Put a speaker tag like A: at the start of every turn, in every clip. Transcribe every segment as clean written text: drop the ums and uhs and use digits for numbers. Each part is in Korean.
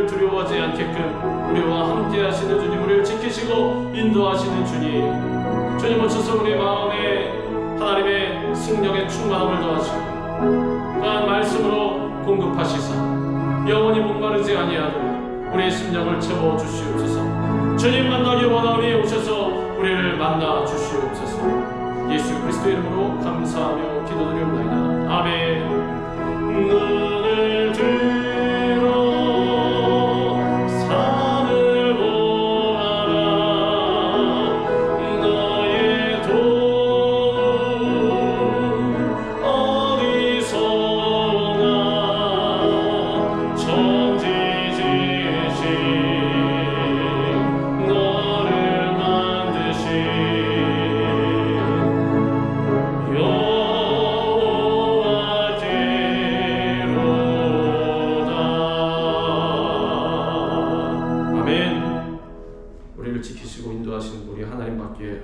A: 우리를 두려워하지 않게끔 우리와 함께 하시는 주님, 우리를 지키시고 인도하시는 주님, 주님 오셔서 우리 마음에 하나님의 성령의 충만함을 더하시고 또한 말씀으로 공급하시사 영원히 목마르지 아니하도록 우리의 심령을 채워주시옵소서. 주님 만나기 원하오니 오셔서 우리를 만나 주시옵소서. 예수 그리스도의 이름으로 감사하며 기도드리옵나이다. 아멘. 눈을 들어 산을 보아라. 너의 도움 어디서 오나. 천지 지으신 너를 만드신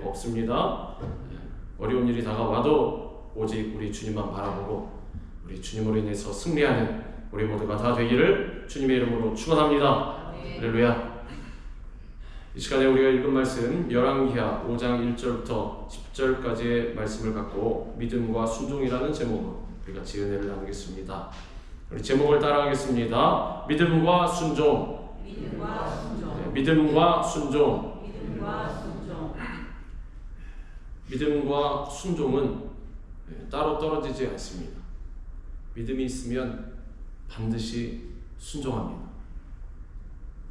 A: 없습니다. 어려운 일이 다가와도 오직 우리 주님만 바라보고 우리 주님으로 인해서 승리하는 우리 모두가 다 되기를 주님의 이름으로 축원합니다. 할렐루야. 이 시간에 우리가 읽은 말씀 열왕기하 5장 1절부터 10절까지의 말씀을 갖고 믿음과 순종이라는 제목으로 우리가 지은혜를 나누겠습니다. 우리 제목을 따라하겠습니다. 믿음과 순종. 믿음과 순종. 네, 믿음과 순종. 믿음과 순종. 믿음과 순종은 따로 떨어지지 않습니다. 믿음이 있으면 반드시 순종합니다.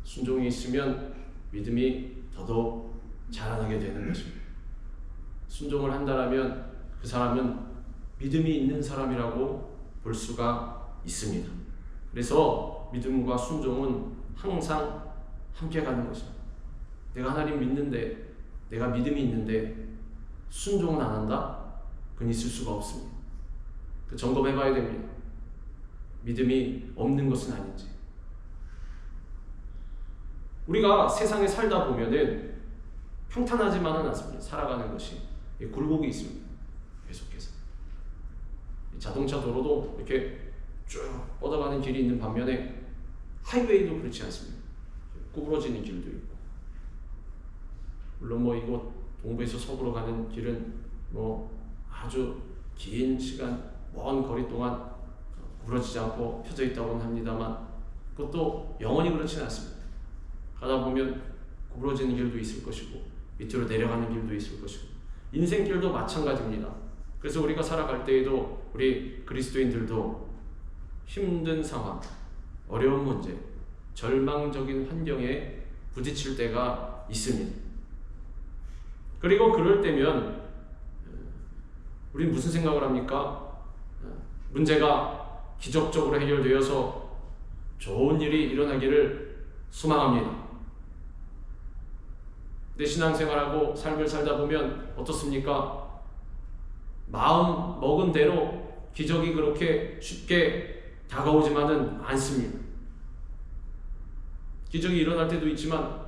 A: 순종이 있으면 믿음이 더더욱 자라나게 되는 것입니다. 순종을 한다면 그 사람은 믿음이 있는 사람이라고 볼 수가 있습니다. 그래서 믿음과 순종은 항상 함께 가는 것입니다. 내가 하나님 믿는데, 내가 믿음이 있는데 순종은 안 한다? 그건 있을 수가 없습니다. 점검해 봐야 됩니다. 믿음이 없는 것은 아닌지. 우리가 세상에 살다 보면은 평탄하지만은 않습니다. 살아가는 것이 굴곡이 있습니다. 계속해서 자동차 도로도 이렇게 쭉 뻗어가는 길이 있는 반면에 하이웨이도 그렇지 않습니다. 구부러지는 길도 있고, 물론 이곳 동부에서 서부로 가는 길은 아주 긴 시간, 먼 거리 동안 구부러지지 않고 펴져 있다고는 합니다만 그것도 영원히 그렇지는 않습니다. 가다 보면 구부러지는 길도 있을 것이고 밑으로 내려가는 길도 있을 것이고 인생길도 마찬가지입니다. 그래서 우리가 살아갈 때에도 우리 그리스도인들도 힘든 상황, 어려운 문제, 절망적인 환경에 부딪힐 때가 있습니다. 그리고 그럴 때면 우리는 무슨 생각을 합니까? 문제가 기적적으로 해결되어서 좋은 일이 일어나기를 소망합니다. 내 신앙생활하고 삶을 살다 보면 어떻습니까? 마음 먹은 대로 기적이 그렇게 쉽게 다가오지만은 않습니다. 기적이 일어날 때도 있지만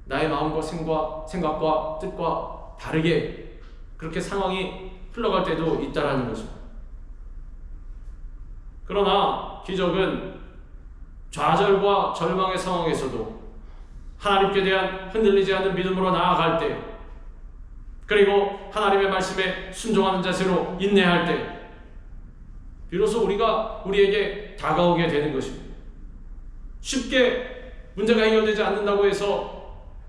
A: 나의 마음과 생각과 뜻과 다르게 그렇게 상황이 흘러갈 때도 있다라는 것입니다. 그러나 기적은 좌절과 절망의 상황에서도 하나님께 대한 흔들리지 않는 믿음으로 나아갈 때, 그리고 하나님의 말씀에 순종하는 자세로 인내할 때 비로소 우리에게 다가오게 되는 것입니다. 쉽게 문제가 해결되지 않는다고 해서,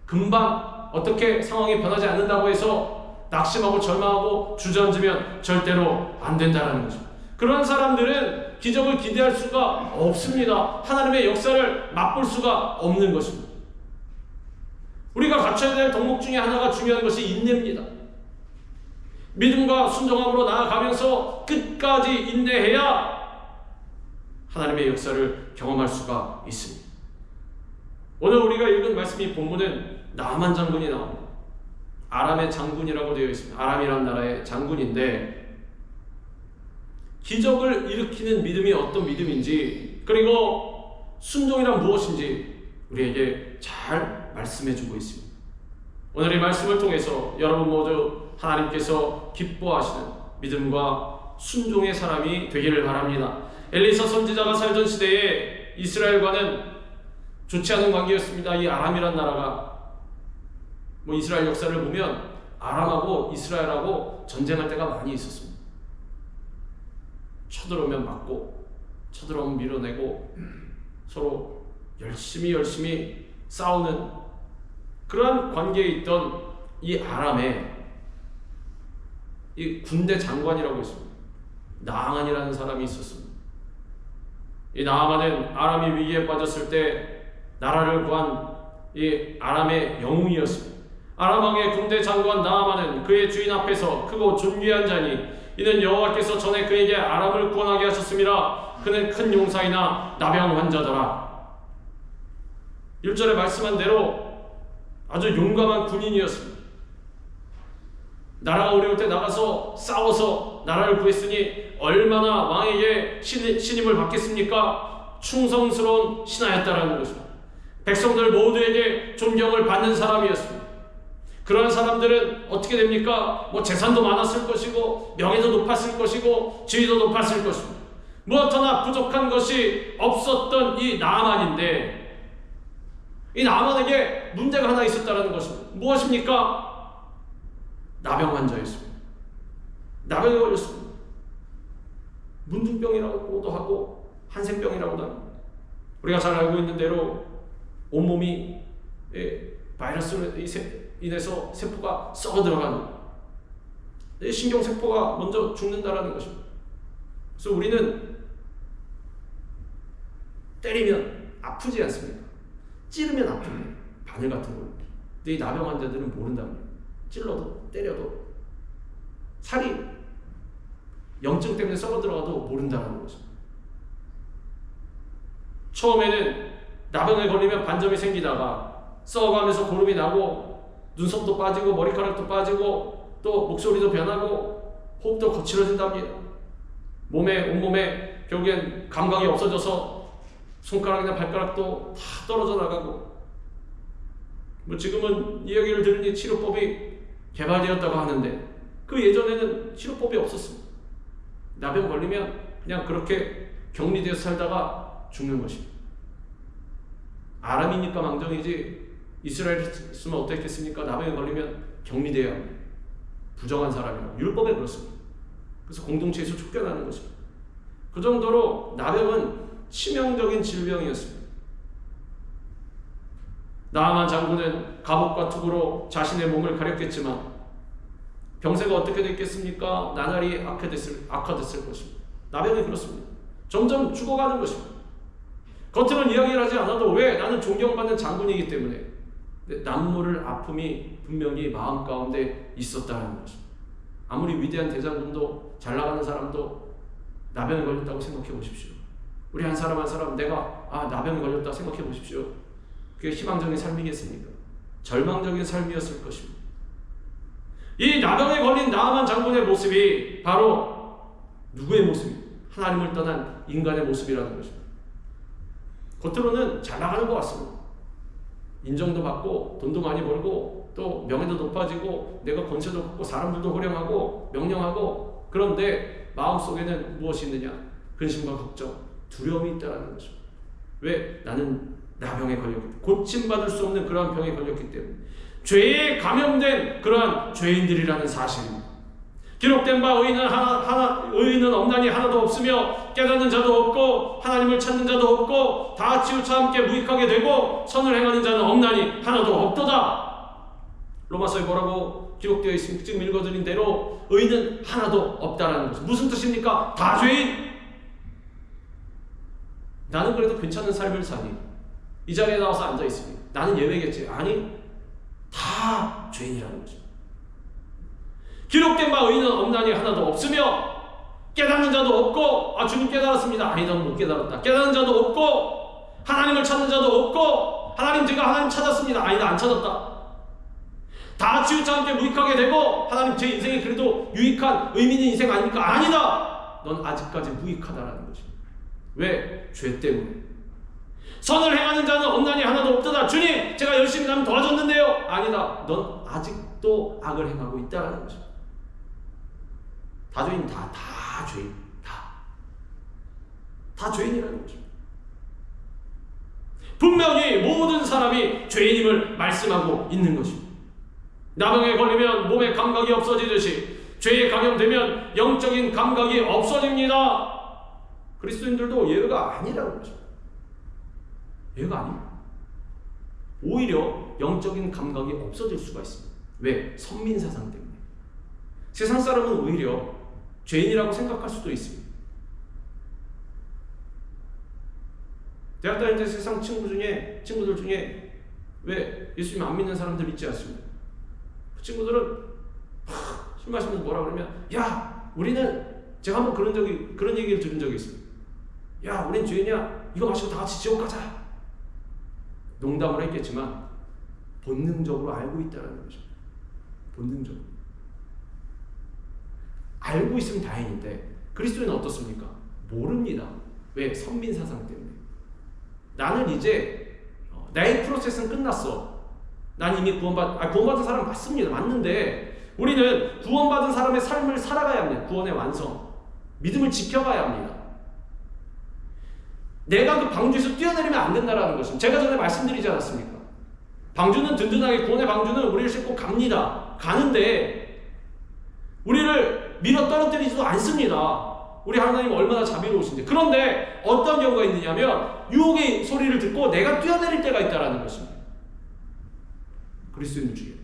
A: 금방 어떻게 상황이 변하지 않는다고 해서 낙심하고 절망하고 주저앉으면 절대로 안 된다는 거죠. 그런 사람들은 기적을 기대할 수가 없습니다. 하나님의 역사를 맛볼 수가 없는 것입니다. 우리가 갖춰야 될 덕목 중에 하나가 중요한 것이 인내입니다. 믿음과 순종함으로 나아가면서 끝까지 인내해야 하나님의 역사를 경험할 수가 있습니다. 오늘 우리가 읽은 말씀이 본문은 나만 장군이 나옵니다. 아람의 장군이라고 되어 있습니다. 아람이라는 나라의 장군인데 기적을 일으키는 믿음이 어떤 믿음인지, 그리고 순종이란 무엇인지 우리에게 잘 말씀해주고 있습니다. 오늘 이 말씀을 통해서 여러분 모두 하나님께서 기뻐하시는 믿음과 순종의 사람이 되기를 바랍니다. 엘리사 선지자가 살던 시대에 이스라엘과는 좋지 않은 관계였습니다. 이 아람이란 나라가. 뭐 이스라엘 역사를 보면 아람하고 이스라엘하고 전쟁할 때가 많이 있었습니다. 쳐들어오면 맞고 쳐들어오면 밀어내고 서로 열심히 싸우는 그러한 관계에 있던 이 아람에 이 군대 장관이라고 있습니다. 나아만이라는 사람이 있었습니다. 이 나아만은 아람이 위기에 빠졌을 때 나라를 구한 이 아람의 영웅이었습니다. 아람 왕의 군대 장관 나아만은 그의 주인 앞에서 크고 존귀한 자니 이는 여호와께서 전에 그에게 아람을 구원하게 하셨음이라. 그는 큰 용사이나 나병 환자더라. 1절에 말씀한 대로 아주 용감한 군인이었습니다. 나라가 어려울 때 나가서 싸워서 나라를 구했으니 얼마나 왕에게 신임을 받겠습니까? 충성스러운 신하였다라는 것입니다. 백성들 모두에게 존경을 받는 사람이었습니다. 그러한 사람들은 어떻게 됩니까? 뭐 재산도 많았을 것이고 명예도 높았을 것이고 지위도 높았을 것입니다. 무엇 하나 부족한 것이 없었던 이 나아만인데 이 나아만에게 문제가 하나 있었다는 것입니다. 무엇입니까? 나병 환자였습니다. 나병에 걸렸습니다. 문둥병이라고도 하고 한센병이라고도 합니다. 우리가 잘 알고 있는 대로 온몸이 바이러스로 인해서 세포가 썩어 들어가는 신경세포가 먼저 죽는다라는 것입니다. 그래서 우리는 때리면 아프지 않습니까? 찌르면 아픕니다. 바늘 같은 걸로. 근데 이 나병 환자들은 모른답니다. 찔러도 때려도 살이 염증 때문에 썩어 들어가도 모른다는 것입니다. 처음에는 나병에 걸리면 반점이 생기다가 썩어가면서 고름이 나고 눈썹도 빠지고 머리카락도 빠지고 또 목소리도 변하고 호흡도 거칠어진답니다. 온몸에 결국엔 감각이 없어져서 손가락이나 발가락도 다 떨어져 나가고 뭐 지금은 이 얘기를 들으니 치료법이 개발되었다고 하는데 그 예전에는 치료법이 없었습니다. 나병 걸리면 그냥 그렇게 격리되어서 살다가 죽는 것입니다. 아람이니까 망정이지 이스라엘이 있으면 어땠겠습니까? 나병에 걸리면 격리돼야 합니다. 부정한 사람이라고 율법에 그렇습니다. 그래서 공동체에서 쫓겨나는 것입니다. 그 정도로 나병은 치명적인 질병이었습니다. 나아만 장군은 갑옷과 투구로 자신의 몸을 가렸겠지만 병세가 어떻게 됐겠습니까? 나날이 악화됐을 것입니다. 나병이 그렇습니다. 점점 죽어가는 것입니다. 겉으로는 이야기를 하지 않아도 왜? 나는 존경받는 장군이기 때문에. 남모를 아픔이 분명히 마음 가운데 있었다는 것입니다. 아무리 위대한 대장군도 잘 나가는 사람도 나병에 걸렸다고 생각해 보십시오. 우리 한 사람 한 사람 내가 나병에 걸렸다 생각해 보십시오. 그게 희망적인 삶이겠습니까? 절망적인 삶이었을 것입니다. 이 나병에 걸린 나아만 장군의 모습이 바로 누구의 모습입니까? 하나님을 떠난 인간의 모습이라는 것입니다. 겉으로는 잘 나가는 것 같습니다. 인정도 받고 돈도 많이 벌고 또 명예도 높아지고 내가 권세도 갖고 사람들도 호령하고 명령하고 그런데 마음속에는 무엇이 있느냐? 근심과 걱정, 두려움이 있다는 것입니다. 왜? 나는 나병에 걸렸기 때문에 고침받을 수 없는 그러한 병에 걸렸기 때문에 죄에 감염된 그러한 죄인들이라는 사실입니다. 기록된 바 의인은 없나니 하나도 없으며 깨닫는 자도 없고 하나님을 찾는 자도 없고 다 치우쳐 함께 무익하게 되고 선을 행하는 자는 없나니 하나도 없도다. 로마서에 뭐라고 기록되어 있습니까? 지금 읽어드린 대로 의인은 하나도 없다라는 것은 무슨 뜻입니까? 다 죄인. 나는 그래도 괜찮은 삶을 사니 이 자리에 나와서 앉아있으니 나는 예외겠지. 아니 다 죄인이라는 거죠. 기록된 바 의인은 없나니 하나도 없으며 깨닫는 자도 없고 주님 깨달았습니다. 아니 너는 못 깨달았다. 깨닫는 자도 없고 하나님을 찾는 자도 없고 제가 하나님 찾았습니다. 아니 나 안 찾았다. 다 치우쳐 함께 무익하게 되고 하나님 제 인생이 그래도 유익한 의미 있는 인생 아닙니까? 아니다. 넌 아직까지 무익하다라는 거지. 왜? 죄 때문에. 선을 행하는 자는 없나니 하나도 없도다. 주님 제가 열심히 하면 도와줬는데요. 아니다. 넌 아직도 악을 행하고 있다라는 거죠. 다 죄인, 다 죄인, 다 죄인이라는 거죠. 분명히 모든 사람이 죄인임을 말씀하고 있는 것입니다. 나병에 걸리면 몸의 감각이 없어지듯이 죄에 감염되면 영적인 감각이 없어집니다. 그리스도인들도 예외가 아니라는 거죠. 예외가 아닙니다. 오히려 영적인 감각이 없어질 수가 있습니다. 왜? 선민사상 때문에. 세상 사람은 오히려 죄인이라고 생각할 수도 있습니다. 대학 다닐 때 세상 친구들 중에 왜 예수님 안 믿는 사람들 있지 않습니까? 그 친구들은 술 마시면서 뭐라 그러면, 야, 우리는, 제가 한번 그런 얘기를 들은 적이 있습니다. 야, 우린 죄인이야. 이거 마시고 다 같이 지옥 가자. 농담을 했겠지만 본능적으로 알고 있다는 거죠. 본능적으로. 알고 있으면 다행인데 그리스도인은 어떻습니까? 모릅니다. 왜? 선민사상 때문에. 나는 이제 나의 프로세스는 끝났어. 난 이미 구원받은 사람 맞습니다. 맞는데 우리는 구원받은 사람의 삶을 살아가야 합니다. 구원의 완성. 믿음을 지켜가야 합니다. 내가 그 방주에서 뛰어내리면 안 된다는 것입니다. 제가 전에 말씀드리지 않았습니까? 방주는 든든하게, 구원의 방주는 우리를 싣고 갑니다. 가는데 우리를 밀어 떨어뜨리지도 않습니다. 우리 하나님 얼마나 자비로우신지. 그런데 어떤 경우가 있느냐면 유혹의 소리를 듣고 내가 뛰어내릴 때가 있다는 것입니다. 그리스도인들 중에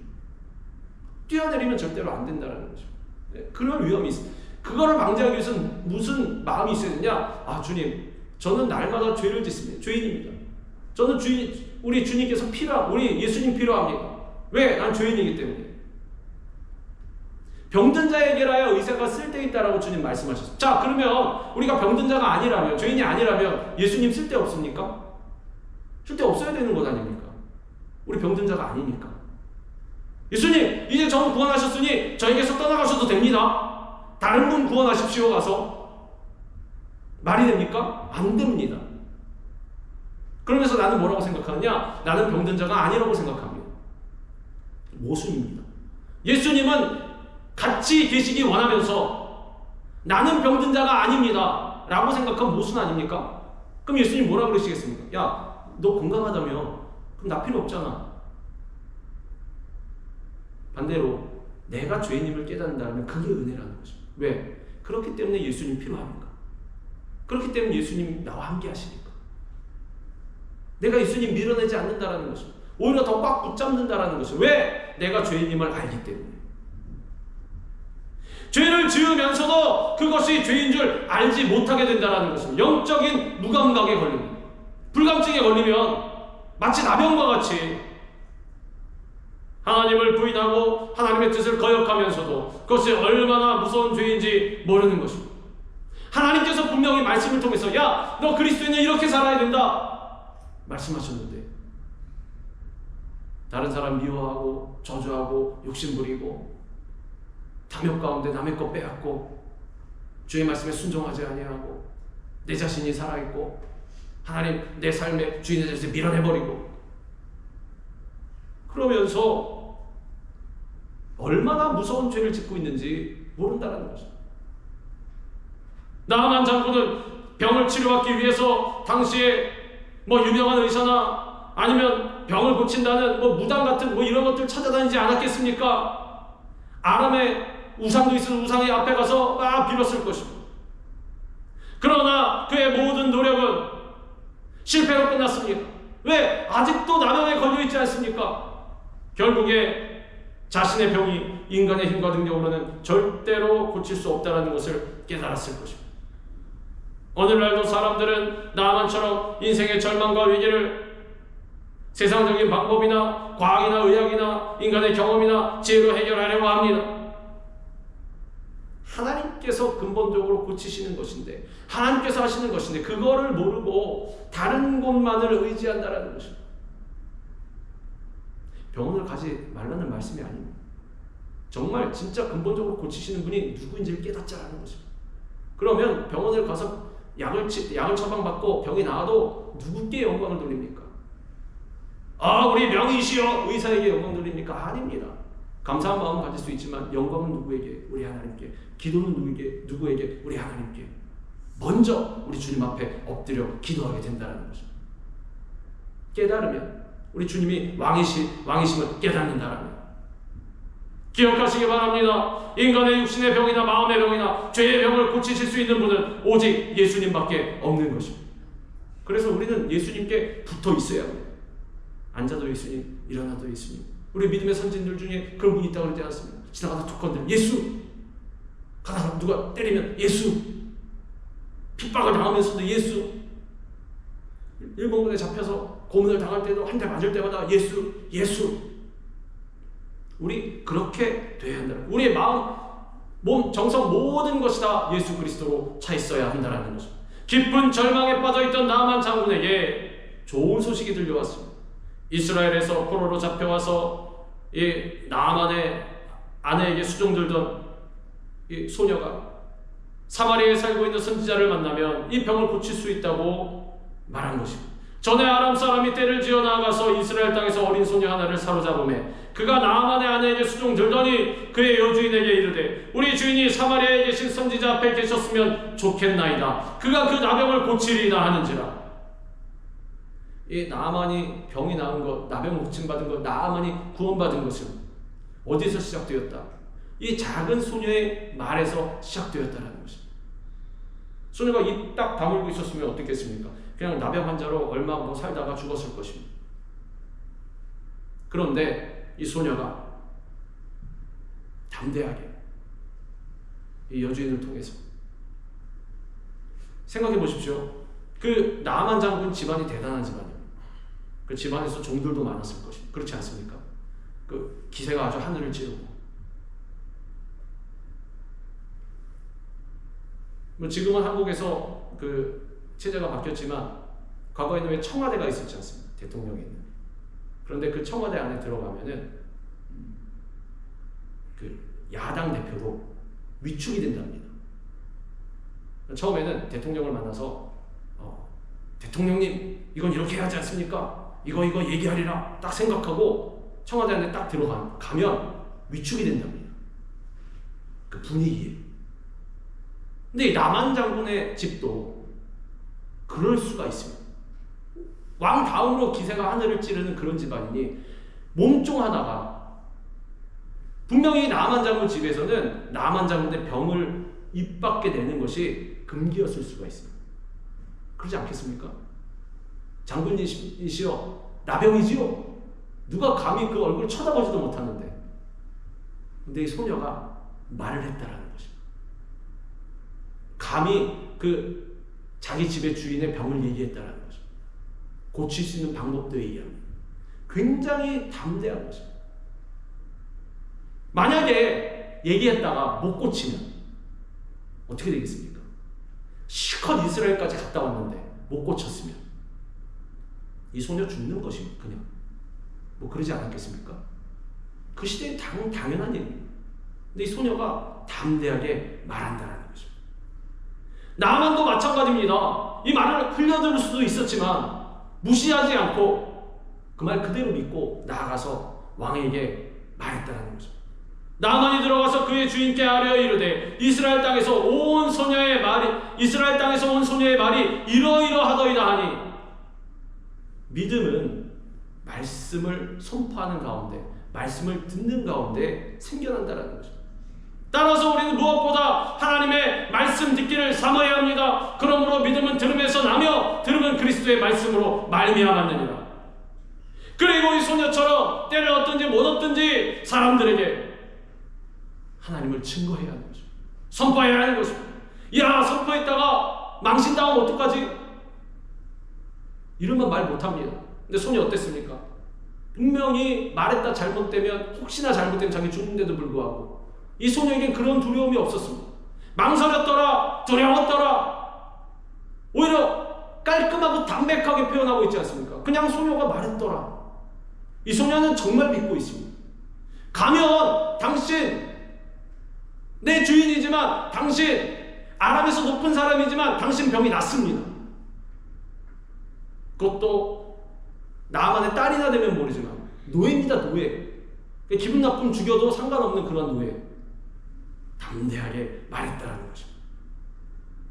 A: 뛰어내리면 절대로 안 된다는 거죠. 네, 그럴 위험이 있습니다. 그거를 방지하기 위해서는 무슨 마음이 있어야 되냐? 아, 주님, 저는 날마다 죄를 짓습니다. 죄인입니다. 저는 우리 주님께서 우리 예수님 필요합니다. 왜? 난 죄인이기 때문에. 병든 자에게라야 의사가 쓸데있다라고 주님 말씀하셨습니다. 자, 그러면 우리가 병든 자가 아니라면, 죄인이 아니라면 예수님 쓸데없습니까? 쓸데없어야 되는 것 아닙니까? 우리 병든 자가 아니니까. 예수님, 이제 저는 구원하셨으니 저에게서 떠나가셔도 됩니다. 다른 분 구원하십시오 가서. 말이 됩니까? 안 됩니다. 그러면서 나는 뭐라고 생각하느냐? 나는 병든 자가 아니라고 생각합니다. 모순입니다. 예수님은 같이 계시기 원하면서 나는 병든 자가 아닙니다 라고 생각하면 모순 아닙니까? 그럼 예수님 뭐라 그러시겠습니까? 야, 너 건강하다며. 그럼 나 필요 없잖아. 반대로 내가 죄인임을 깨닫는다면 그게 은혜라는 거죠. 왜? 그렇기 때문에 예수님 필요합니까? 그렇기 때문에 예수님 나와 함께 하시니까. 내가 예수님 밀어내지 않는다라는 것입니다. 오히려 더 꽉 붙잡는다라는 것이죠. 왜? 내가 죄인임을 알기 때문에. 죄를 지으면서도 그것이 죄인 줄 알지 못하게 된다는 것입니다. 영적인 무감각에 걸립니다. 불감증에 걸리면 마치 나병과 같이 하나님을 부인하고 하나님의 뜻을 거역하면서도 그것이 얼마나 무서운 죄인지 모르는 것입니다. 하나님께서 분명히 말씀을 통해서 야, 너 그리스도인은 이렇게 살아야 된다 말씀하셨는데 다른 사람 미워하고 저주하고 욕심부리고 탐욕 가운데 남의 것 빼앗고 주의 말씀에 순종하지 아니하고 내 자신이 살아있고 하나님 내 삶의 주인에 대해서 밀어내버리고 그러면서 얼마나 무서운 죄를 짓고 있는지 모른다는 거죠. 나아만 장군은 병을 치료하기 위해서 당시에 유명한 의사나 아니면 병을 고친다는 무당 같은 이런 것들 찾아다니지 않았겠습니까? 아람의 우상도 있으면 우상의 앞에 가서 빌었을 것입니다. 그러나 그의 모든 노력은 실패로 끝났습니다. 왜? 아직도 나병에 걸려있지 않습니까? 결국에 자신의 병이 인간의 힘과 능력으로는 절대로 고칠 수 없다는 것을 깨달았을 것입니다. 오늘날도 사람들은 나만처럼 인생의 절망과 위기를 세상적인 방법이나 과학이나 의학이나 인간의 경험이나 지혜로 해결하려고 합니다. 하나님께서 근본적으로 고치시는 것인데 하나님께서 하시는 것인데 그거를 모르고 다른 곳만을 의지한다는 것입니다. 병원을 가지 말라는 말씀이 아닙니다. 정말 진짜 근본적으로 고치시는 분이 누구인지를 깨닫자라는 것입니다. 그러면 병원을 가서 약을 처방받고 병이 나아도 누구께 영광을 돌립니까? 우리 명의시여 의사에게 영광 돌립니까? 아닙니다. 감사한 마음을 가질 수 있지만 영광은 누구에게? 우리 하나님께. 기도는 누구에게? 우리 하나님께. 먼저 우리 주님 앞에 엎드려 기도하게 된다는 것입니다. 깨달으면, 우리 주님이 왕이심을 깨닫는다라면 기억하시기 바랍니다. 인간의 육신의 병이나 마음의 병이나 죄의 병을 고치실 수 있는 분은 오직 예수님밖에 없는 것입니다. 그래서 우리는 예수님께 붙어 있어야 합니다. 앉아도 예수님, 일어나도 예수님. 우리 믿음의 선진들 중에 그런 분이 있다고 그러지 않습니까? 지나가다 툭 건드리면 예수, 가다가 누가 때리면 예수, 핍박을 당하면서도 예수, 일본군에 잡혀서 고문을 당할 때도 한 대 맞을 때마다 예수, 예수. 우리 그렇게 돼야 한다. 우리의 마음, 몸, 정성 모든 것이 다 예수 그리스도로 차 있어야 한다는 것입니다. 깊은 절망에 빠져있던 나만 장군에게 좋은 소식이 들려왔습니다. 이스라엘에서 포로로 잡혀와서 이 나만의 아내에게 수종들던 이 소녀가 사마리아에 살고 있는 선지자를 만나면 이 병을 고칠 수 있다고 말한 것입니다. 전에 아람 사람이 떼를 지어 나아가서 이스라엘 땅에서 어린 소녀 하나를 사로잡으매 그가 나아만의 아내에게 수종들더니 그의 여주인에게 이르되 우리 주인이 사마리아에 계신 선지자 앞에 계셨으면 좋겠나이다. 그가 그 나병을 고치리이다 하는지라. 이 나아만이 병이 나은 것, 나병 고침받은 것, 나아만이 구원받은 것은 어디서 시작되었다? 이 작은 소녀의 말에서 시작되었다는 것입니다. 소녀가 입 딱 다물고 있었으면 어떻겠습니까? 그냥 나병 환자로 얼마 살다가 죽었을 것입니다. 그런데 이 소녀가 담대하게 이 여주인을 통해서 생각해 보십시오. 그 나만 장군 집안이 대단한 집안이에요. 그 집안에서 종들도 많았을 것입니다. 그렇지 않습니까? 그 기세가 아주 하늘을 찌르고. 뭐 지금은 한국에서 그 체제가 바뀌었지만 과거에는 왜 청와대가 있었지 않습니까? 대통령이 있는. 그런데 그 청와대 안에 들어가면은 그 야당 대표도 위축이 된답니다. 처음에는 대통령을 만나서 대통령님 이건 이렇게 하지 않습니까? 이거 얘기하리라 딱 생각하고 청와대 안에 딱 들어가면 위축이 된답니다. 그 분위기에. 근데 이 남한 장군의 집도 그럴 수가 있습니다. 왕 다음으로 기세가 하늘을 찌르는 그런 집안이니 몸종 하나가 분명히 남한 장군 집에서는 남한 장군의 병을 입 밖에 내는 것이 금기였을 수가 있습니다. 그러지 않겠습니까? 장군이시여 나병이지요? 누가 감히 그 얼굴 쳐다보지도 못하는데. 근데 이 소녀가 말을 했다라는 것입니다. 감히 그 자기 집의 주인의 병을 얘기했다라는 것입니다. 고칠 수 있는 방법도 얘기합니다. 굉장히 담대한 것입니다. 만약에 얘기했다가 못 고치면 어떻게 되겠습니까? 실컷 이스라엘까지 갔다 왔는데 못 고쳤으면 이 소녀 죽는 것입니다. 그냥 뭐 그러지 않았겠습니까? 그 시대엔 당연한 일입니다. 근데 이 소녀가 담대하게 말한다는 것입니다. 나만도 마찬가지입니다. 이 말을 흘려들을 수도 있었지만 무시하지 않고 그 말 그대로 믿고 나아가서 왕에게 말했다는 것입니다. 나만이 들어가서 그의 주인께 아뢰어 이르되 이스라엘 땅에서 온 소녀의 말이 이러이러하더이다 하니. 믿음은 말씀을 선포하는 가운데, 말씀을 듣는 가운데 생겨난다는 것입니다. 따라서 우리는 무엇보다 하나님의 말씀 듣기를 삼아야 합니다. 그러므로 믿음은 들음에서 나며 들음은 그리스도의 말씀으로 말미암았느니라. 그리고 이 소녀처럼 때를 얻든지 못 얻든지 사람들에게 하나님을 증거해야 하는 것입니다. 선포해야 하는 것입니다. 야, 선포했다가 망신당하면 어떡하지? 이러면 말 못합니다. 근데 소녀 어땠습니까? 분명히 말했다 잘못되면 혹시나 잘못되면 자기 죽는데도 불구하고 이 소녀에겐 그런 두려움이 없었습니다. 망설였더라, 두려웠더라. 오히려 깔끔하고 담백하게 표현하고 있지 않습니까? 그냥 소녀가 말했더라. 이 소녀는 정말 믿고 있습니다. 가면 당신 내 주인이지만 당신 아람에서 높은 사람이지만 당신 병이 낫습니다. 그것도 나만의 딸이나 되면 모르지만 노예입니다. 노예. 기분 나쁨 죽여도 상관없는 그런 노예. 담대하게 말했다라는 것입니다.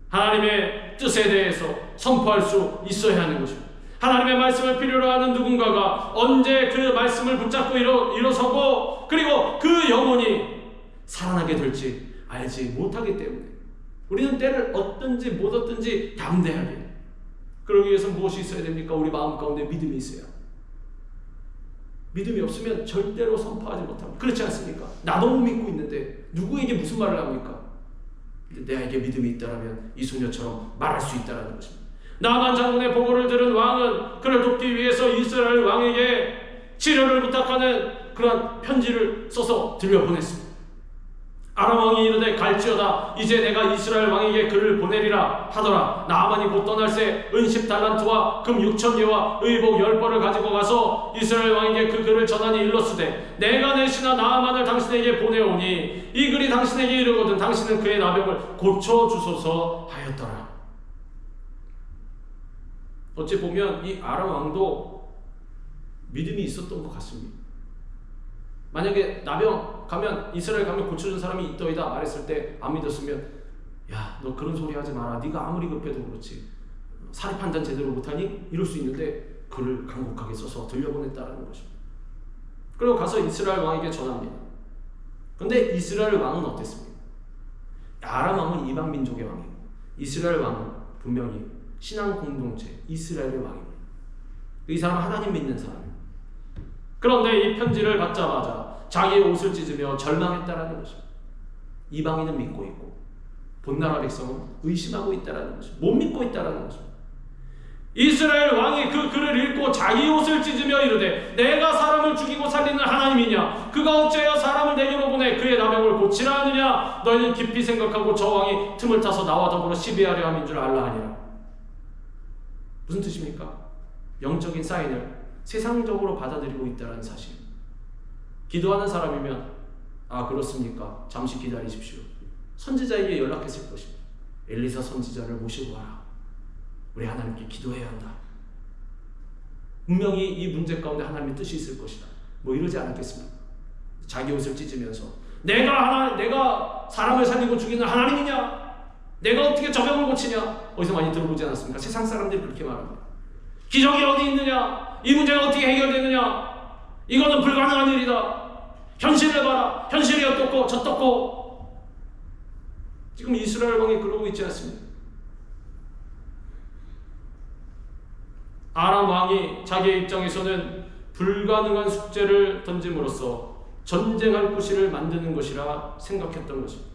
A: 하나님의 뜻에 대해서 선포할 수 있어야 하는 것입니다. 하나님의 말씀을 필요로 하는 누군가가 언제 그 말씀을 붙잡고 일어서고 그리고 그 영혼이 살아나게 될지 알지 못하기 때문에 우리는 때를 얻든지 못 얻든지 담대하게, 그러기 위해서 무엇이 있어야 됩니까? 우리 마음 가운데 믿음이 있어야. 믿음이 없으면 절대로 선포하지 못합니다. 그렇지 않습니까? 나 너무 믿고 있는데 누구에게 무슨 말을 합니까? 내에게 믿음이 있다면 이 소녀처럼 말할 수 있다는 것입니다. 나만 장군의 보고를 들은 왕은 그를 돕기 위해서 이스라엘 왕에게 치료를 부탁하는 그러한 편지를 써서 들려보냈습니다. 아람 왕이 이르되 갈지어다 이제 내가 이스라엘 왕에게 글을 보내리라 하더라. 나아만이 곧 떠날새 은 10달란트와 금 6,000개와 의복 10벌을 가지고 가서 이스라엘 왕에게 그 글을 전하니 일렀으되 내가 내 신하 나아만을 당신에게 보내오니 이 글이 당신에게 이르거든 당신은 그의 나병을 고쳐주소서 하였더라. 어찌 보면 이 아람 왕도 믿음이 있었던 것 같습니다. 만약에 나병 가면 이스라엘 가면 고쳐준 사람이 있더이다 말했을 때 안 믿었으면 야, 너 그런 소리 하지 마라. 네가 아무리 급해도 그렇지 사리 판단 제대로 못하니? 이럴 수 있는데 글을 간곡하게 써서 들려보냈다는 것입니다. 그리고 가서 이스라엘 왕에게 전합니다. 근데 이스라엘 왕은 어땠습니까? 아람 왕은 이방 민족의 왕이고 이스라엘 왕은 분명히 신앙 공동체 이스라엘의 왕입니다. 이 사람은 하나님 믿는 사람입니다. 그런데 이 편지를 받자마자 자기의 옷을 찢으며 절망했다라는 것입니다. 이방인은 믿고 있고 본나라 백성은 의심하고 있다라는 것입니다. 못 믿고 있다라는 것입니다. 이스라엘 왕이 그 글을 읽고 자기 옷을 찢으며 이르되 내가 사람을 죽이고 살리는 하나님이냐? 그가 어찌하여 사람을 내게로 보내 그의 나병을 고치라 하느냐? 너희는 깊이 생각하고 저 왕이 틈을 타서 나와 더불어 시비하려 함인 줄 알라 하니라. 무슨 뜻입니까? 영적인 사인을 세상적으로 받아들이고 있다는 사실. 기도하는 사람이면 아 그렇습니까? 잠시 기다리십시오. 선지자에게 연락했을 것입니다. 엘리사 선지자를 모시고 와라. 우리 하나님께 기도해야 한다. 분명히 이 문제 가운데 하나님의 뜻이 있을 것이다. 뭐 이러지 않았겠습니까? 자기 옷을 찢으면서 내가 사람을 살리고 죽이는 하나님이냐? 내가 어떻게 저 병을 고치냐? 어디서 많이 들어보지 않았습니까? 세상 사람들이 그렇게 말합니다. 기적이 어디 있느냐? 이 문제가 어떻게 해결되느냐? 이거는 불가능한 일이다. 현실을 봐라. 현실이 어떻고 저떻고. 지금 이스라엘 왕이 그러고 있지 않습니까? 아람 왕이 자기의 입장에서는 불가능한 숙제를 던짐으로써 전쟁할 구실을 만드는 것이라 생각했던 것입니다.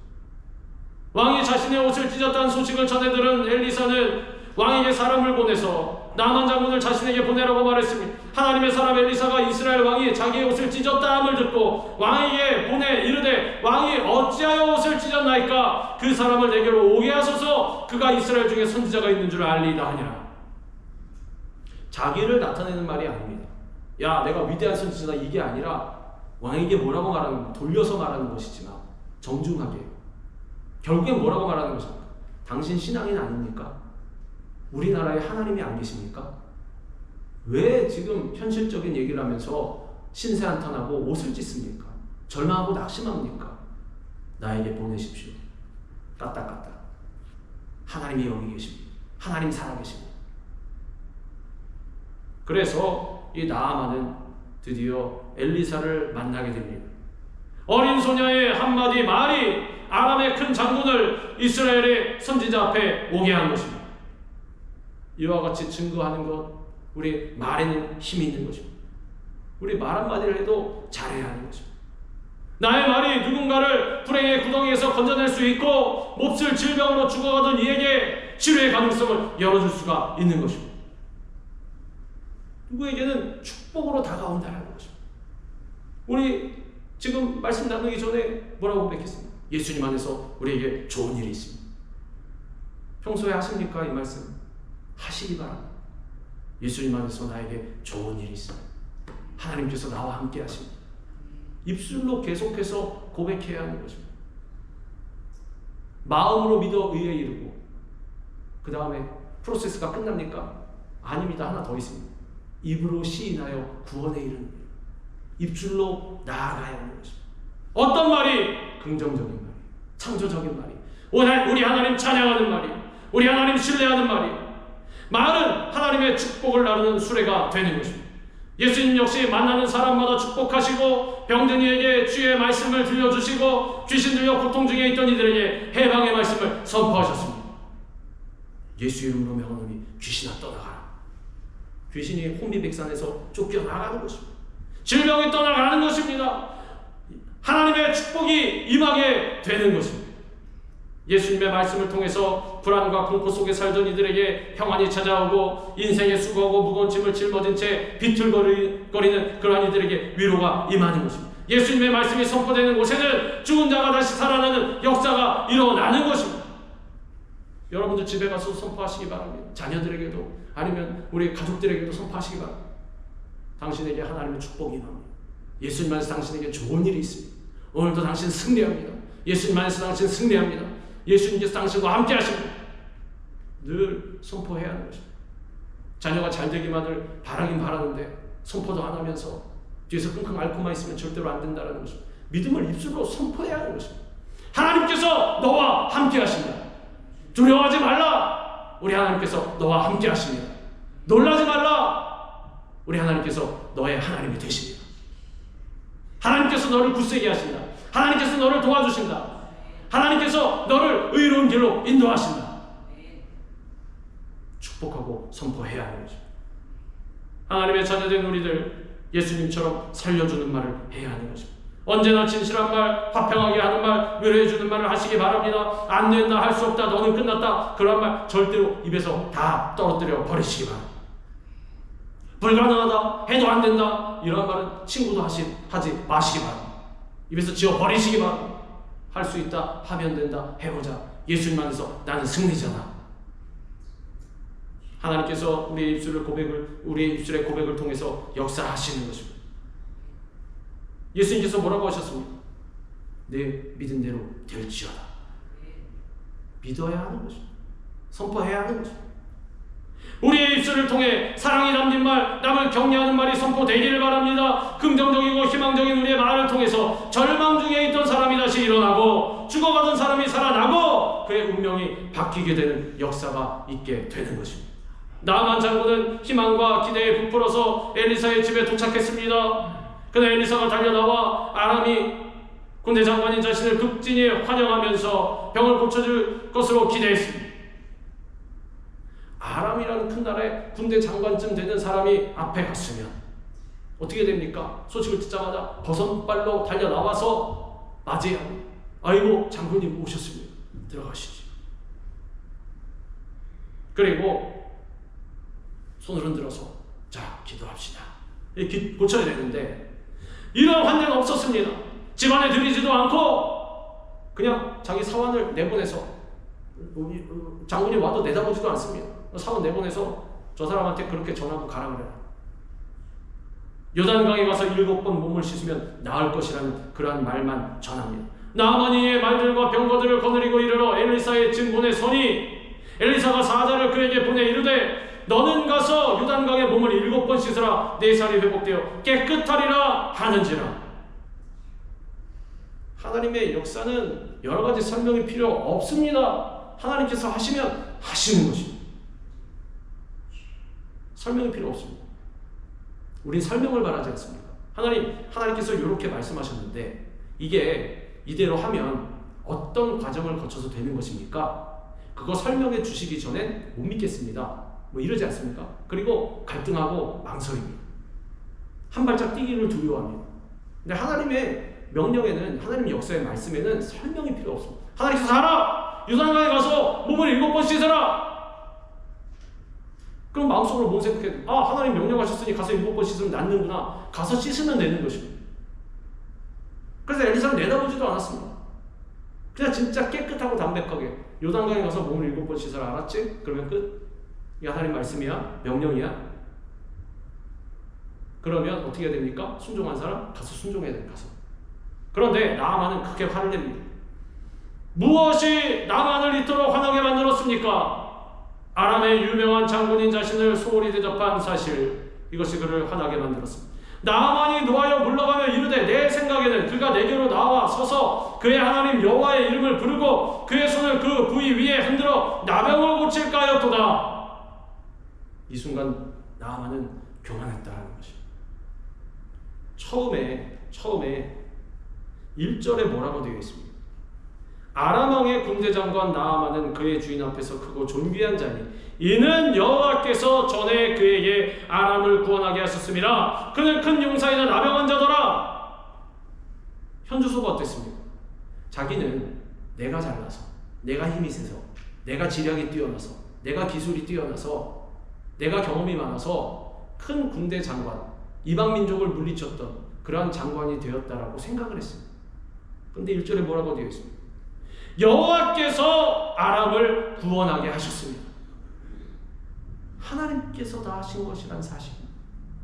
A: 왕이 자신의 옷을 찢었다는 소식을 전해 들은 엘리사는 왕에게 사람을 보내서 나만 장군을 자신에게 보내라고 말했습니다. 하나님의 사람 엘리사가 이스라엘 왕이 자기의 옷을 찢었다함을 듣고 왕에게 보내 이르되 왕이 어찌하여 옷을 찢었나이까? 그 사람을 내게로 오게 하소서. 그가 이스라엘 중에 선지자가 있는 줄 알리이다 하니라. 자기를 나타내는 말이 아닙니다. 야 내가 위대한 선지자다 이게 아니라 왕에게 뭐라고 말하는 돌려서 말하는 것이지만 정중하게 결국엔 뭐라고 말하는 것입니까? 당신 신앙인 아닙니까? 우리나라에 하나님이 안 계십니까? 왜 지금 현실적인 얘기를 하면서 신세 한탄하고 옷을 찢습니까? 절망하고 낙심합니까? 나에게 보내십시오. 까딱까딱. 하나님이 여기 계십니다. 하나님 살아계십니다. 그래서 이 나아만은 드디어 엘리사를 만나게 됩니다. 어린 소녀의 한마디 말이 아람의 큰 장군을 이스라엘의 선지자 앞에 오게 한 것입니다. 이와 같이 증거하는 것, 우리 말에는 힘이 있는 것입니다. 우리 말 한마디를 해도 잘해야 하는 것입니다. 나의 말이 누군가를 불행의 구덩이에서 건져낼 수 있고 몹쓸 질병으로 죽어가던 이에게 치료의 가능성을 열어줄 수가 있는 것입니다. 누구에게는 축복으로 다가온다는 것입니다. 우리 지금 말씀 나누기 전에 뭐라고 고백했습니까? 예수님 안에서 우리에게 좋은 일이 있습니다. 평소에 하십니까? 이 말씀 하시기 바랍니다. 예수님 안에서 나에게 좋은 일이 있습니다. 하나님께서 나와 함께 하십니다. 입술로 계속해서 고백해야 하는 것입니다. 마음으로 믿어 의에 이르고 그 다음에 프로세스가 끝납니까? 아닙니다. 하나 더 있습니다. 입으로 시인하여 구원에 이르는 일. 입술로 나아가야 하는 것입니다. 어떤 말이? 긍정적인 말이, 창조적인 말이, 우리 하나님 찬양하는 말이, 우리 하나님 신뢰하는 말이, 말은 하나님의 축복을 나누는 수레가 되는 것입니다. 예수님 역시 만나는 사람마다 축복하시고 병든 이에게 주의 말씀을 들려주시고 귀신 들려 고통 중에 있던 이들에게 해방의 말씀을 선포하셨습니다. 예수 이름으로 명하노니 귀신아 떠나가라. 귀신이 혼비백산에서 쫓겨나가는 것입니다. 질병이 떠나가는 것입니다. 하나님의 축복이 임하게 되는 것입니다. 예수님의 말씀을 통해서 불안과 공포 속에 살던 이들에게 평안이 찾아오고 인생의 수고하고 무거운 짐을 짊어진 채 비틀거리는 그러한 이들에게 위로가 임하는 것입니다. 예수님의 말씀이 선포되는 곳에는 죽은 자가 다시 살아나는 역사가 일어나는 것입니다. 여러분들 집에 가서 선포하시기 바랍니다. 자녀들에게도 아니면 우리 가족들에게도 선포하시기 바랍니다. 당신에게 하나님의 축복이 임합니다. 예수님 안에서 당신에게 좋은 일이 있습니다. 오늘도 당신 승리합니다. 예수님 안에서 당신 승리합니다. 예수님께서 당신과 함께 하십니다. 늘 선포해야 하는 것입니다. 자녀가 잘 되기만을 바라긴 바라는데 선포도 안 하면서 뒤에서 끙끙 앓고만 있으면 절대로 안 된다는 것입니다. 믿음을 입술로 선포해야 하는 것입니다. 하나님께서 너와 함께 하십니다. 두려워하지 말라. 우리 하나님께서 너와 함께 하십니다. 놀라지 말라. 우리 하나님께서 너의 하나님이 되십니다. 하나님께서 너를 굳세게 하신다. 하나님께서 너를 도와주신다. 하나님께서 너를 의로운 길로 인도하신다. 축복하고 선포해야 하는 것입니다. 하나님의 자녀된 우리들 예수님처럼 살려주는 말을 해야 하는 것입니다. 언제나 진실한 말, 화평하게 하는 말, 위로해주는 말을 하시기 바랍니다. 안 된다, 할 수 없다, 너는 끝났다, 그런 말 절대로 입에서 다 떨어뜨려 버리시기 바랍니다. 불가능하다, 해도 안 된다, 이런 말은 친구도 하지 마시기 바랍니다. 입에서 지워 버리시기 바랍니다. 할 수 있다, 하면 된다, 해보자. 예수님 안에서 나는 승리자다. 하나님께서 우리의 입술의 고백을 통해서 역사하시는 것입니다. 예수님께서 뭐라고 하셨습니까? 내 믿은 대로 될지어다. 믿어야 하는 것입니다. 선포해야 하는 것입니다. 우리의 입술을 통해 사랑이 담긴 말, 남을 격려하는 말이 선포되기를 바랍니다. 긍정적이고 희망적인 우리의 말을 통해서 절망 중에 있던 사람이 다시 일어나고 죽어가던 사람이 살아나고 그의 운명이 바뀌게 되는 역사가 있게 되는 것입니다. 나아만 장군은 희망과 기대에 부풀어서 엘리사의 집에 도착했습니다. 그날 엘리사가 달려나와 아람이 군대 장관인 자신을 극진히 환영하면서 병을 고쳐줄 것으로 기대했습니다. 아람이라는 큰 나라의 군대 장관쯤 되는 사람이 앞에 갔으면 어떻게 됩니까? 소식을 듣자마자 버선발로 달려나와서 맞이하고 아이고 장군님 오셨습니다. 들어가시지. 그리고 손을 흔들어서 자 기도합시다. 이렇게 고쳐야 되는데 이런 환대는 없었습니다. 집안에 들이지도 않고 그냥 자기 사원을 내보내서 장군이 와도 내다보지도 않습니다. 사원 내보내서 저 사람한테 그렇게 전하고 가라 그래라. 요단강에 가서 7번 몸을 씻으면 나을 것이라는 그러한 말만 전합니다. 나아만이의 말들과 병거들을 거느리고 이르러 엘리사의 집 문에 서니 엘리사가 사자를 그에게 보내 이르되 너는 가서 요단강에 몸을 7번 씻으라. 내 살이 회복되어 깨끗하리라 하는지라. 하나님의 역사는 여러 가지 설명이 필요 없습니다. 하나님께서 하시면 하시는 것입니다. 설명이 필요 없습니다. 우린 설명을 바라지 않습니까? 하나님께서 이렇게 말씀하셨는데 이게 이대로 하면 어떤 과정을 거쳐서 되는 것입니까? 그거 설명해 주시기 전엔 못 믿겠습니다. 뭐 이러지 않습니까? 그리고 갈등하고 망설입니다. 한 발짝 뛰기를 두려워합니다. 근데 하나님의 명령에는, 하나님의 역사의 말씀에는 설명이 필요 없습니다. 하나님께서 가라! 요단강에 가서 몸을 7번 씻어라! 그럼 마음속으로 뭔 생각해? 아, 하나님 명령하셨으니 가서 7번 씻으면 낫는구나. 가서 씻으면 되는 것입니다. 그래서 엘리사는 내다보지도 않았습니다. 그냥 진짜 깨끗하고 담백하게 요단강에 가서 몸을 7번 씻어라. 알았지? 그러면 끝. 이게 하나님 말씀이야? 명령이야? 그러면 어떻게 해야 됩니까? 순종한 사람? 가서 순종해야 됩니다. 가서. 그런데 나아만은 크게 화를 냅니다. 무엇이 나아만을 이토록 화나게 만들었습니까? 아람의 유명한 장군인 자신을 소홀히 대접한 사실, 이것이 그를 화나게 만들었습니다. 나아만이 노하여 물러가며 이르되 내 생각에는 그가 내게로 나와 서서 그의 하나님 여호와의 이름을 부르고 그의 손을 그 부위 위에 흔들어 나병을 고칠까 하였도다. 이 순간 나아만은 교만했다라는 것입니다. 처음에 1절에 뭐라고 되어 있습니까? 아람 왕의 군대장관 나아만은 그의 주인 앞에서 크고 존귀한 자니 이는 여호와께서 전에 그에게 아람을 구원하게 하셨습니다. 그는 큰 용사이나 나병한 자더라. 현주소가 어땠습니까? 자기는 내가 잘나서, 내가 힘이 세서, 내가 지략이 뛰어나서, 내가 기술이 뛰어나서, 내가 경험이 많아서 큰 군대 장관, 이방 민족을 물리쳤던 그러한 장관이 되었다라고 생각을 했습니다. 그런데 1절에 뭐라고 되어 있습니까? 여호와께서 아람을 구원하게 하셨습니다. 하나님께서 다 하신 것이란 사실,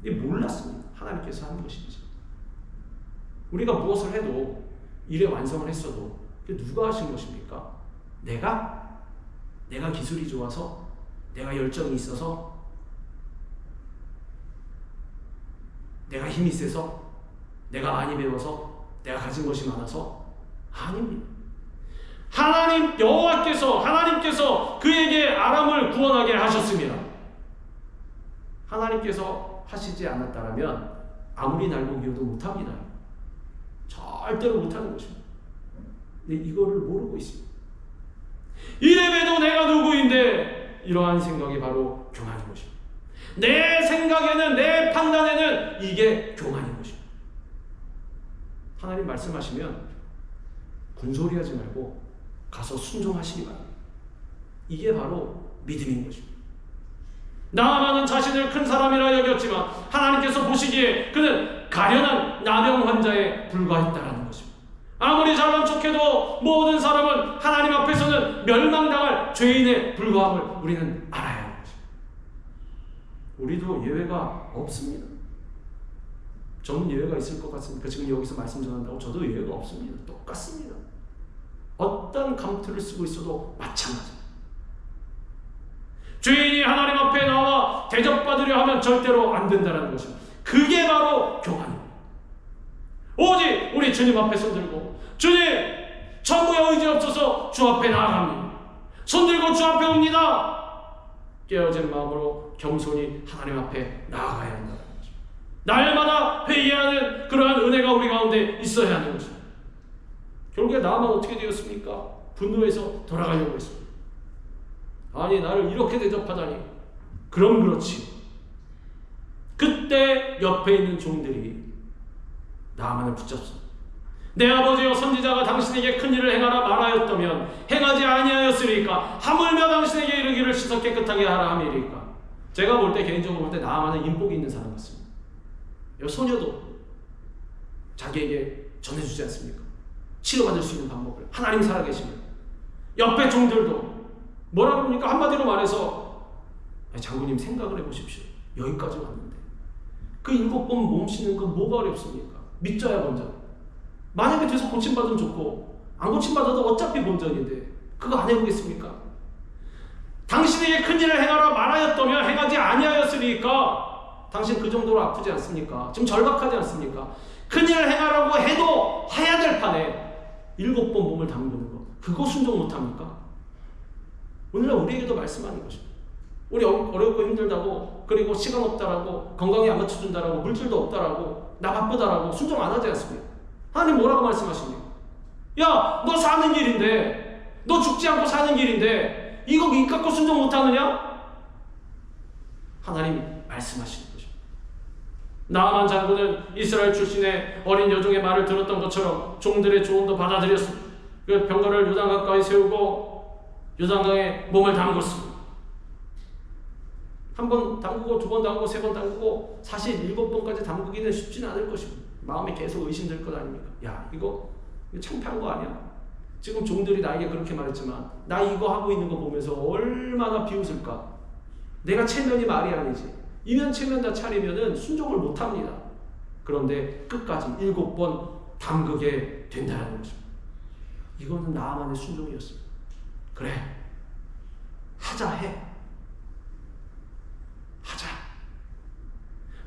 A: 몰랐습니다. 하나님께서 한 것인지. 우리가 무엇을 해도 일의 완성을 했어도 누가 하신 것입니까? 내가 기술이 좋아서, 내가 열정이 있어서, 내가 힘이 세서, 내가 많이 배워서, 내가 가진 것이 많아서? 아닙니다. 하나님께서 그에게 아람을 구원하게 하셨습니다. 하나님께서 하시지 않았다면 아무리 날고기여도 못합니다. 절대로 못하는 것입니다. 근데 이거를 모르고 있습니다. 이래봬도 내가 누구인데, 이러한 생각이 바로 교만인 것입니다. 내 생각에는, 내 판단에는 이게 교만인 것입니다. 하나님 말씀하시면 군소리하지 말고 가서 순종하시기 바랍니다. 이게 바로 믿음인 것입니다. 나아만은 자신을 큰 사람이라 여겼지만 하나님께서 보시기에 그는 가련한 나병 환자에 불과했다라는 것입니다. 아무리 잘난 척해도 모든 사람은 하나님 앞에서는 멸망당할 죄인에 불과함을 우리는 알아야 하는 것입니다. 우리도 예외가 없습니다. 저는 예외가 있을 것 같습니까? 지금 여기서 말씀 전한다고 저도 예외가 없습니다. 똑같습니다. 어떤 감투를 쓰고 있어도 마찬가지입니다. 죄인이 하나님 앞에 나와 대접받으려 하면 절대로 안 된다는 것입니다. 그게 바로 교만입니다. 오직 우리 주님 앞에 손들고, 주님 전부의 의지 없어서 주 앞에 나아갑니다. 손들고 주 앞에 옵니다. 깨어진 마음으로 겸손히 하나님 앞에 나아가야 한다는 것입니다. 날마다 회개하는 그러한 은혜가 우리 가운데 있어야 하는 것입니다. 결국에 나만 어떻게 되었습니까? 분노해서 돌아가려고 했습니다. 아니, 나를 이렇게 대접하다니. 그럼 그렇지. 그때 옆에 있는 종들이 나만을 붙잡습니다. 내 아버지여 선지자가 당신에게 큰 일을 행하라 말하였다면 행하지 아니하였으리까? 하물며 당신에게 이르기를 씻어 깨끗하게 하라 함이리까? 제가 볼 때, 개인적으로 볼 때 나만은 인복이 있는 사람 같습니다. 소녀도 자기에게 전해주지 않습니까? 치료받을 수 있는 방법을, 하나님 살아계시면. 옆에 종들도 뭐라 그럽니까? 한마디로 말해서, 장군님 생각을 해보십시오. 여기까지 왔는데 그 7번 몸 씻는 건 뭐가 어렵습니까? 믿져야 본전. 만약에 돼서 고침받으면 좋고, 안 고침받아도 어차피 본전인데 그거 안 해보겠습니까? 당신에게 큰 일을 행하라 말하였다면 행하지 아니하였으리까? 당신 그 정도로 아프지 않습니까? 지금 절박하지 않습니까? 큰 일을 행하라고 해도 해야 될 판에 7번 몸을 담그는 거, 그거 순종 못합니까? 오늘날 우리에게도 말씀하는 것입니다. 우리 어렵고 힘들다고, 그리고 시간 없다라고, 건강이 안 맞춰준다라고, 물질도 없다라고, 나 바쁘다라고 순종 안 하지 않습니까? 하나님 뭐라고 말씀하십니까? 야, 너 사는 길인데, 너 죽지 않고 사는 길인데 이거 입 갖고 순종 못하느냐? 하나님 말씀하시는 것입니다. 나아만 장군은 이스라엘 출신의 어린 여종의 말을 들었던 것처럼 종들의 조언도 받아들였습니다. 그 병거를 요단 가까이 세우고 요단강에 몸을 담궜습니다. 한 번 담그고, 2번 담그고, 3번 담그고, 사실 7번까지 담그기는 쉽지는 않을 것입니다. 마음에 계속 의심될 것 아닙니까? 야, 이거 창피한 거 아니야? 지금 종들이 나에게 그렇게 말했지만 나 이거 하고 있는 거 보면서 얼마나 비웃을까? 내가 체면이 말이 아니지. 이면 체면 다 차리면은 순종을 못합니다. 그런데 끝까지 7번 담그게 된다는 것입니다. 이거는 나만의 순종이었습니다. 그래, 하자 해. 하자.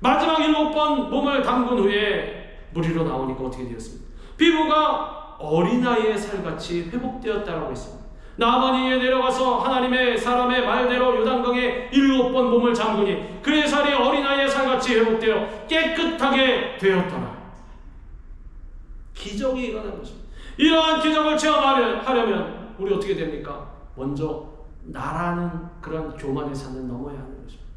A: 마지막 7번 몸을 담근 후에 무리로 나오니까 어떻게 되었습니까? 피부가 어린아이의 살같이 회복되었다고 했습니다. 나만이 내려가서 하나님의 사람의 말대로 요단강에 7번 몸을 잠그니 그의 살이 어린아이의 살같이 회복되어 깨끗하게 되었더라. 기적이 일어난 것입니다. 이러한 기적을 체험하려면 우리 어떻게 됩니까? 먼저 나라는 그런 교만의 산을 넘어야 하는 것입니다.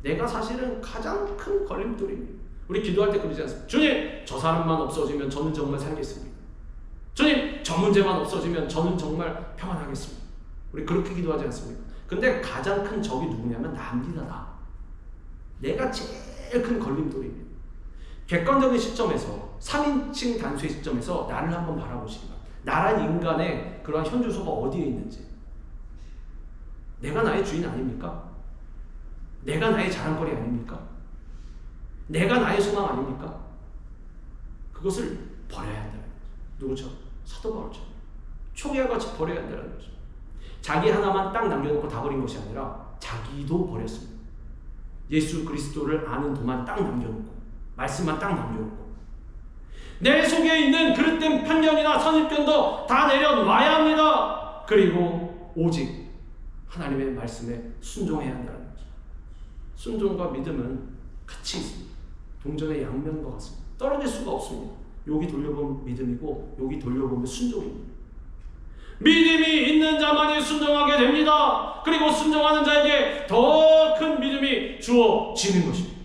A: 내가 사실은 가장 큰 걸림돌입니다. 우리 기도할 때 그러지 않습니까? 주님, 저 사람만 없어지면 저는 정말 살겠습니다. 주님, 저 문제만 없어지면 저는 정말 평안하겠습니다. 우리 그렇게 기도하지 않습니까? 근데 가장 큰 적이 누구냐면 나입니다. 나. 내가 제일 큰 걸림돌입니다. 객관적인 시점에서 3인칭 단수의 시점에서 나를 한번 바라보시기 바랍니다. 나란 인간의 그러한 현주소가 어디에 있는지. 내가 나의 주인 아닙니까? 내가 나의 자랑거리 아닙니까? 내가 나의 소망 아닙니까? 그것을 버려야 한다는 거죠. 누구처럼? 사도 바울처럼. 초기와같이 버려야 한다는 거죠. 자기 하나만 딱 남겨놓고 다 버린 것이 아니라 자기도 버렸습니다. 예수 그리스도를 아는 동안 딱 남겨놓고 말씀만 딱 남겨놓고 내 속에 있는 그릇된 편견이나 선입견도 다 내려놔야 합니다. 그리고 오직 하나님의 말씀에 순종해야 한다는 거죠. 순종과 믿음은 같이 있습니다. 동전의 양면과 같습니다. 떨어질 수가 없습니다. 여기 돌려보면 믿음이고 여기 돌려보면 순종입니다. 믿음이 있는 자만이 순종하게 됩니다. 그리고 순종하는 자에게 더 큰 믿음이 주어지는 것입니다.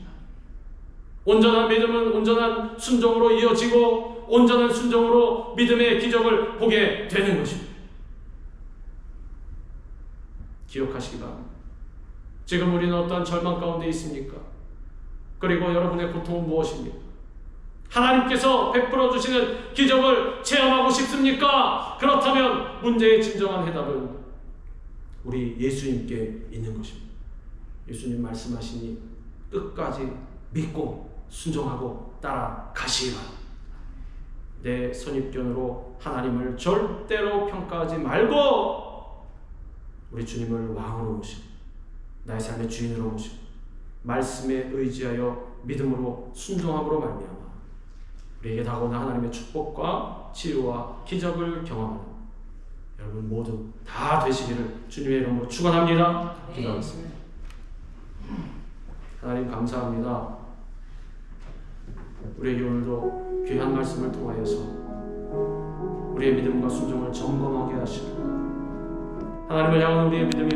A: 온전한 믿음은 온전한 순종으로 이어지고 온전한 순종으로 믿음의 기적을 보게 되는 것입니다. 기억하시기 바랍니다. 지금 우리는 어떠한 절망 가운데 있습니까? 그리고 여러분의 고통은 무엇입니까? 하나님께서 베풀어 주시는 기적을 체험하고 싶습니까? 그렇다면 문제의 진정한 해답은 우리 예수님께 있는 것입니다. 예수님 말씀하시니 끝까지 믿고 순종하고 따라가시기 바랍니다. 내 선입견으로 하나님을 절대로 평가하지 말고 우리 주님을 왕으로 모시고 나의 삶의 주인으로 모시고 말씀에 의지하여 믿음으로 순종함으로 말미암아 우리에게 다가오는 하나님의 축복과 치유와 기적을 경험하는 여러분 모두 다 되시기를 주님의 이름으로 축원합니다. 기도하겠습니다. 하나님 감사합니다. 우리에게 오늘도 귀한 말씀을 통하여서 우리의 믿음과 순종을 점검하게 하시고 하나님을 향한 우리의 믿음이